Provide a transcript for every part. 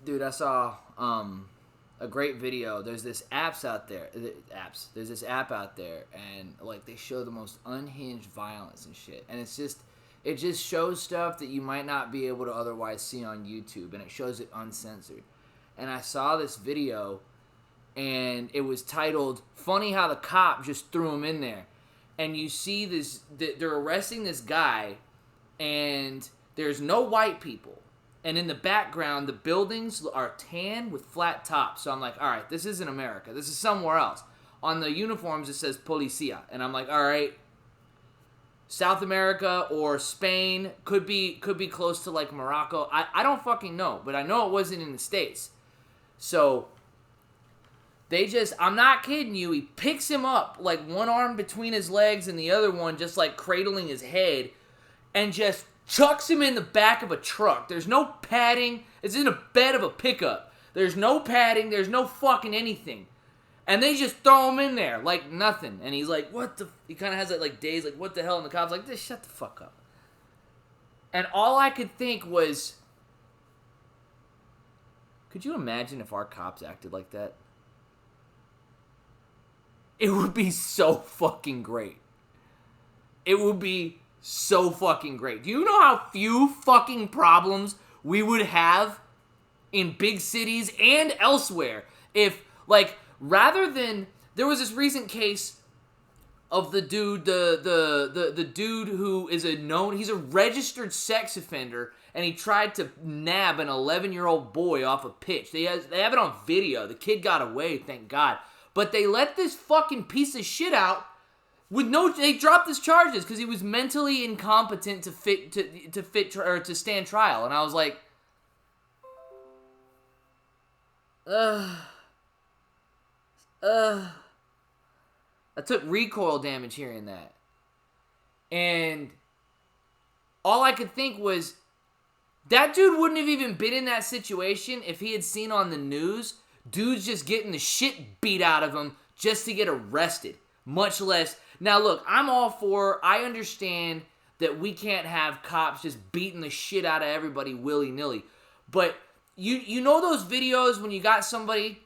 Dude, I saw a great video. There's this apps out there. There's this app out there, and like they show the most unhinged violence and shit. And it just shows stuff that you might not be able to otherwise see on YouTube, and it shows it uncensored. And I saw this video, and it was titled "Funny How the Cop Just Threw Him in There." And you see this, they're arresting this guy, and there's no white people. And in the background, the buildings are tan with flat tops. So I'm like, all right, this isn't America. This is somewhere else. On the uniforms, it says Policia. And I'm like, all right, South America or Spain, could be close to like Morocco. I don't fucking know, but I know it wasn't in the States. So I'm not kidding you, he picks him up, like one arm between his legs and the other one just like cradling his head, and just chucks him in the back of a truck. There's no padding. It's in a bed of a pickup. There's no padding. There's no fucking anything. And they just throw him in there like nothing. And he's like, what the... He kind of has that like daze, like, what the hell? And the cop's like, just shut the fuck up. And all I could think was, could you imagine if our cops acted like that? It would be so fucking great. It would be so fucking great. Do you know how few fucking problems we would have in big cities and elsewhere if, like, rather than... There was this recent case of the dude, the dude who is he's a registered sex offender, and he tried to nab an 11-year-old boy off a pitch. They have it on video. The kid got away, thank God. But they let this fucking piece of shit out with they dropped his charges because he was mentally incompetent to stand trial. And I was like, I took recoil damage hearing that. And all I could think was, that dude wouldn't have even been in that situation if he had seen on the news dudes just getting the shit beat out of him just to get arrested. Much less... Now, look, I'm all for... I understand that we can't have cops just beating the shit out of everybody willy-nilly. But you know those videos when you got somebody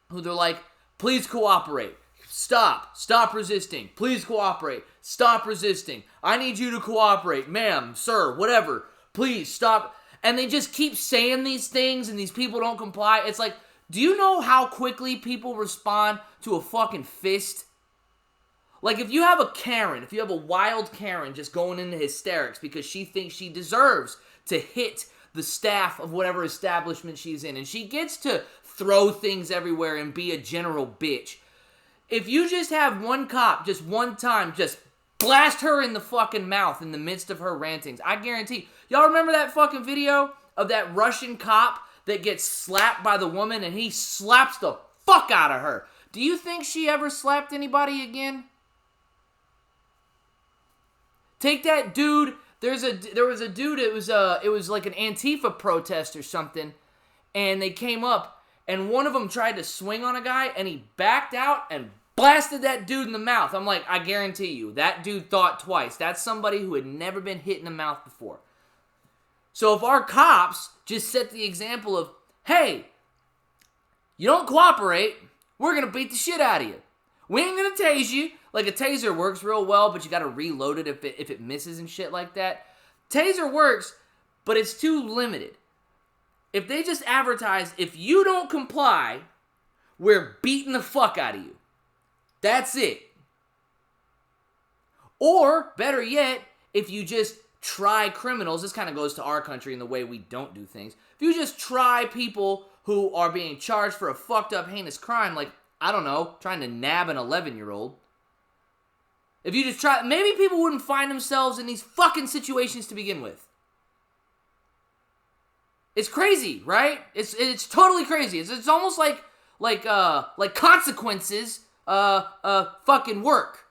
who they're like, please cooperate. Stop resisting. Please cooperate. Stop resisting. I need you to cooperate. Ma'am, sir, whatever. Please stop. And they just keep saying these things and these people don't comply. It's like, do you know how quickly people respond to a fucking fist? Like, if you have a Karen, if you have a wild Karen just going into hysterics because she thinks she deserves to hit the staff of whatever establishment she's in, and she gets to throw things everywhere and be a general bitch. If you just have one cop, just one time, just blast her in the fucking mouth in the midst of her rantings, I guarantee. Y'all remember that fucking video of that Russian cop that gets slapped by the woman and he slaps the fuck out of her? Do you think she ever slapped anybody again? Take that dude. There was a dude. It was like an Antifa protest or something, and they came up, and one of them tried to swing on a guy, and he backed out and blasted that dude in the mouth. I'm like, I guarantee you, that dude thought twice. That's somebody who had never been hit in the mouth before. So if our cops just set the example of, hey, you don't cooperate, we're gonna beat the shit out of you. We ain't gonna tase you. Like, a taser works real well, but you gotta reload it if it misses and shit like that. Taser works, but it's too limited. If they just advertise, if you don't comply, we're beating the fuck out of you. That's it. Or, better yet, if you just try criminals, this kind of goes to our country and the way we don't do things. If you just try people who are being charged for a fucked up, heinous crime, like, I don't know, trying to nab an 11-year-old. If you just try, maybe people wouldn't find themselves in these fucking situations to begin with. It's crazy, right? It's totally crazy. It's almost like consequences fucking work.